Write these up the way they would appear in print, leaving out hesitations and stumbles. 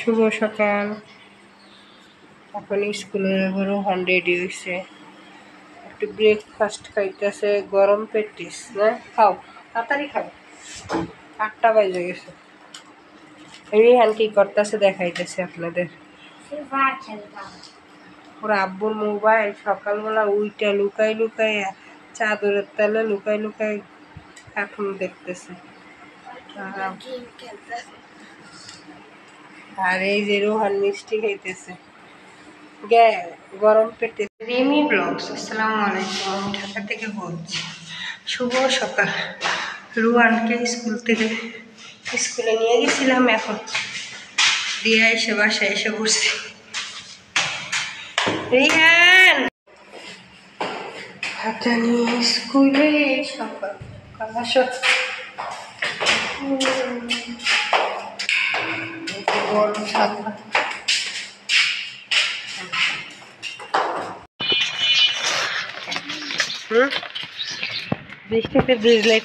শুভ সকাল। এখন স্কুলের রোহান রেডি হয়েছে, একটু ব্রেকফাস্ট খাইতেছে। গরম পেটিস না, খাও তাড়াতাড়ি খাও, 8টা বাজে গেছে। রিহান কি করতেছে দেখাইতেছে আপনাদের। ওরা আব্বুর মোবাইল সকালবেলা উইটা লুকাই লুকাই চাদরের তলে লুকাই লুকাই কার্টুন দেখতেছে। আর এই যে রোহান মিষ্টি খাইতেছে গরম পেটে। রিমি ব্লগস, আসসালামু আলাইকুম, আমি ঢাকা থেকে বলছি। শুভ সকাল। রোহানকে স্কুলে নিয়ে গেছিলাম, এখন দিয়ে এসে বাসায় এসে বসছি। রিহান হাতে নিয়ে স্কুলে সকাল গরম ছাতা। বৃষ্টিতে ভিজলে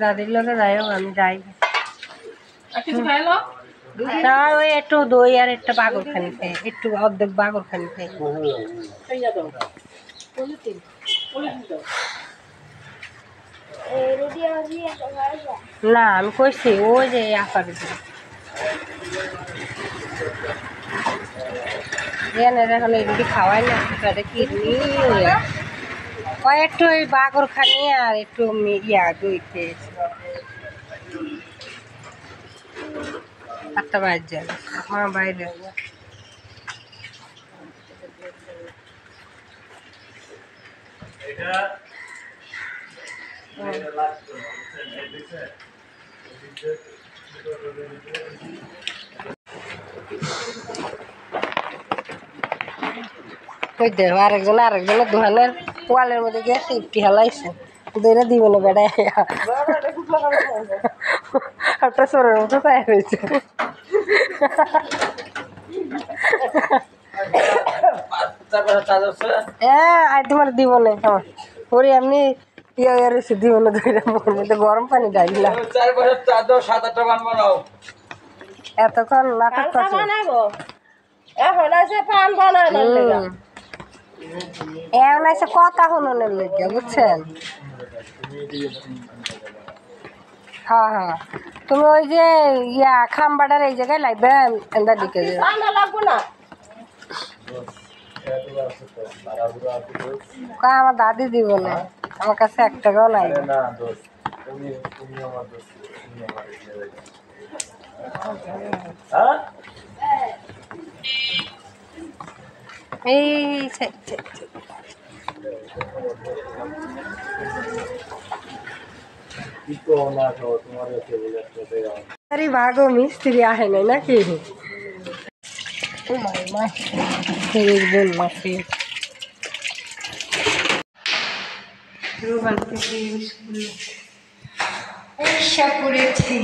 দাদির লোকে যাই হোক, আমি যাই না। ওই একটু দই আর একটা বাগরখানি খাই, একটু অর্ধেক বাগরখানি খাই। না আমি কইছি ওই যে আপার এখন এগুলি খাওয়াই না, কিডনি একটু ওই বাগরখানি আর একটু দই খেয়েছি। 8টা বাজে যাবে, মা বাইরে ওই দেখো আরেকজনের দোকানের ওয়ালের মধ্যে গিয়ে টিপটি হেলাইছে, দইটা দিব না বেড়ায় একটা চোরের মতো তাই হয়েছে। হ্যাঁ আর তোমার দিব না, আমার ওরে এমনি দিব না দইটা, মনের মধ্যে গরম পানি ডাইলা এতক্ষণ নাটক করছে। এখন আছে কথা শুনুনের লেগে, বুঝছেন? হ্যাঁ হ্যাঁ, তুমি ওই যে খাম্বাটার এই জায়গায় লাগবে, এন্দার দিকে লাগবো না। আমার দাদি দিব না, আমার কাছে 1 টাকাও নাই। এই ভাগো মিস্ত্রি আহে নাই নাকি? রোহান থেকে স্কুলে এসে পড়েছি।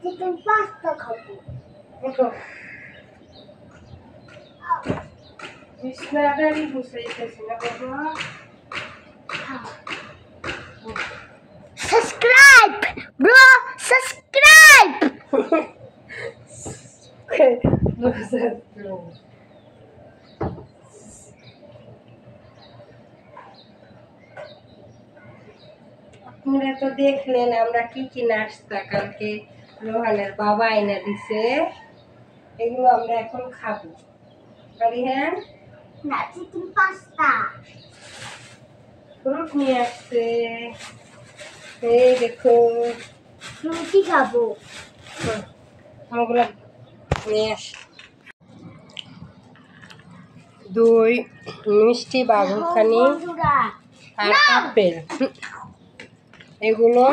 চিকেন পাস্তা খাবো। বিছনাটারই গুছাইতেছি না বাবা। Subscribe bro, subscribe. আপনারা তো দেখলেন আমরা কি কি নাস্তা কালকে রোহানের বাবা এনে দিছে, এগুলো আমরা এখন খাবো। হ্যাঁ না, চিকেন পাস্তা ফ্রুট নিয়ে আসছে, এই দেখো ফ্রুটি খাবো। ওগুলো নিয়ে আস, দই, মিষ্টি, বাঘখানি আর আপেল। এগুলো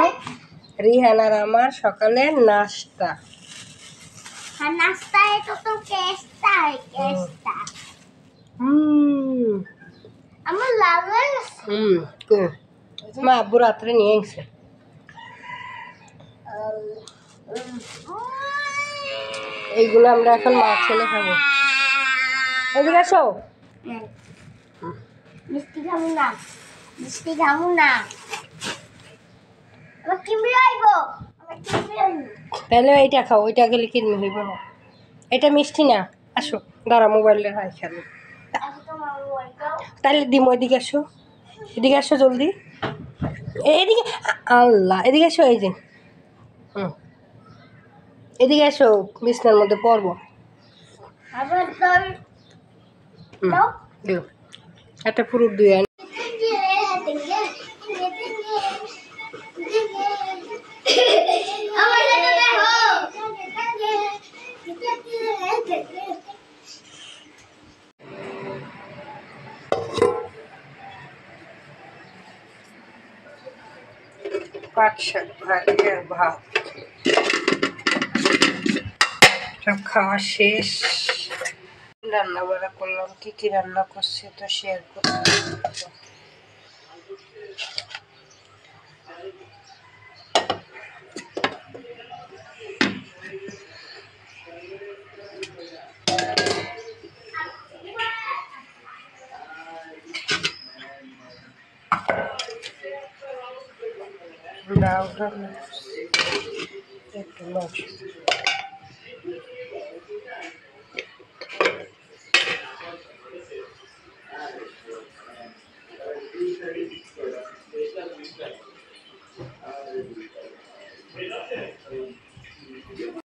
রিহান আর আমার সকালের নাস্তা। মা আব্বু রাত্রে নিয়ে গেছে। এইগুলো আমরা এখন মা ছেলে খাবো। এদিকে আসো, মিষ্টি খাবো না, মিষ্টি খাবো না। আমার কিমি আইবো, আমার কিমি আইবো। তাহলে এইটা খাও, ওইটা গেলে কিনবে হইব না। এটা মিষ্টি না। আসো দাঁড়া, মোবাইলের হাই খেলো। তাহলে দিম, ওইদিকে আসো, এদিকে আসো জলদি, এদিকে। আল্লাহ, এদিকে আসো। এই যে এদিকে আসো, বিছনার মধ্যে পড়বো। আবার তোর দাও। দিও একটা ফ্রুট দিয়ে আনি। পাট শাক ভাতের ভাত সব খাওয়া শেষ। রান্না বান্না করলাম, কি কি রান্না করছি তো শেয়ার করছি। ডাল রান্না করছি, একটু মাছ।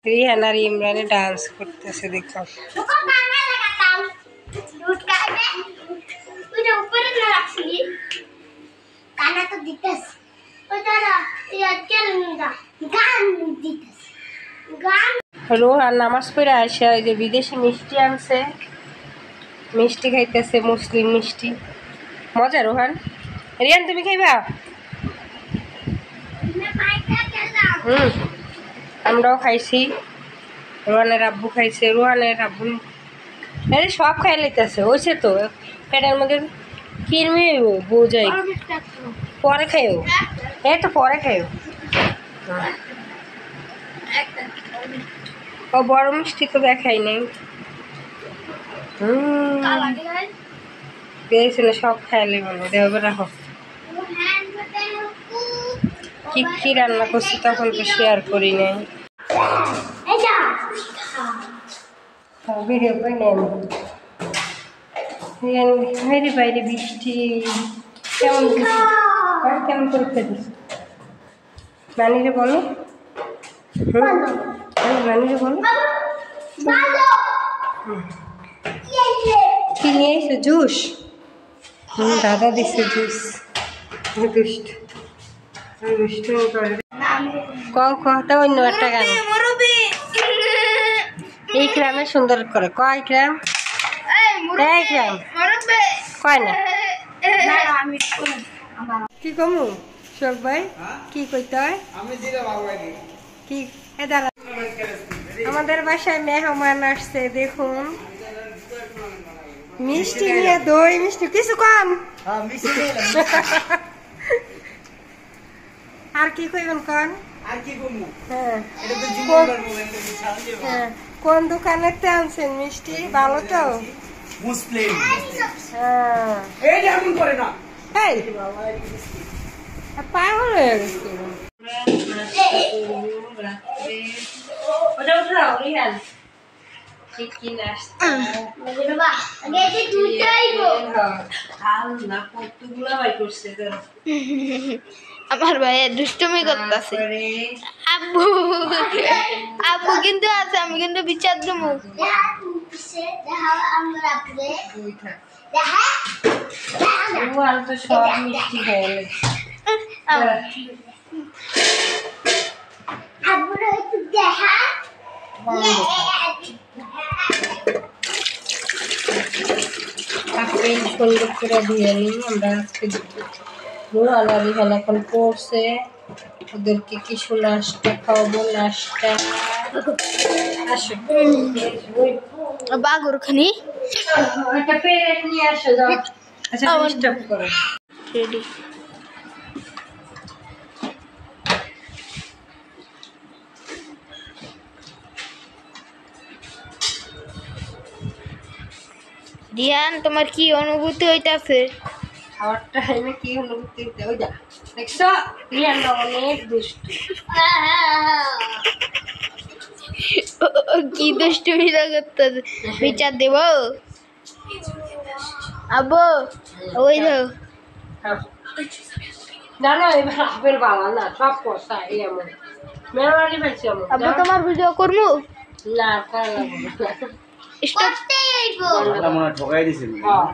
রিহান আর ইমরানে ডান্স করতেছে, দেখো। রোহান নামাজ পড়ে আসে, ওই যে বিদেশি মিষ্টি আনছে, মিষ্টি খাইতেছে, মুসলিম মিষ্টি। মজা রোহান। রিয়ান তুমি খাইবা? আমরাও খাইছি, রোহানের আব্বু খাইছে, রোহানের আব্বু সব খাই লাইতেছে। ওইসে তো পেটের মধ্যে কিরমি বোঝাই, পরে খাইও, এই তো পরে খাইও। ও বড় মিষ্টি তো দেখাই নাই। পেয়েছিল সব খাইলে বলো, দেবে রাখো। কি কি রান্না করছি তখন তো শেয়ার করি নাই, ভিডিও করে নেন। বাইরে বাইরে বৃষ্টি কেমন কেমন করে খেয়েছিস? নানিরে বলো, নানিরে বলো। কি নিয়ে এসো? জুস? দাদা দিছে জুস। দুষ্ট দুষ্ট করে কথা। অন্য একটা গান এই গ্রামে সুন্দর করে কয় গ্রাম, এই গ্রাম কয় না। কি কমু শোক ভাই, কি কইতে হয়? কি দাঁড়া, আমাদের বাসায় মেহমান আসছে, দেখুন। মিষ্টি নিয়ে, দই মিষ্টি, কিছু কম। আর কি কইবেন কন? হ্যাঁ, কোন দোকানের তে আনছেন মিষ্টি? ভালো তো মুসলিম। পাগল হয়ে গেছে। আমার ভাইয়া দুষ্টুমি করতেছে। আব্বু আব্বু কিন্তু আছে, আমি কিন্তু বিচার দেবো। সব মিষ্টি খেয়ে সুন্দর করে দিয়ে নিই আমরা আজকে। রিহান এখন পড়ছে, ওদেরকে কিছু নাস্তা খাওয়াবো। নাস্তা আসো, বাগুর খানি একটা প্লেট নিয়ে আসো, যাও। আচ্ছা ডিস্টার্ব করো। রেডি। রিয়ান, তোমার কি অনুভূতি হইতাছে? খাওয়ার টাইমে কি অনুভূতি হতে ওই যা দেখছো রিয়ান্না অনেক দুষ্টু। কি দুষ্টুমিটা করতেছে, বিচার দেব আব্বু। ওই দেখো জানো এবার আপেল বাবা না সব কষা এই এমন মেলারি পাইছি এমন আব্বু তোমার ভিডিও করবো না করা লাগবে না। স্টপ মনে হয় ঠকাই দিছে। হ্যাঁ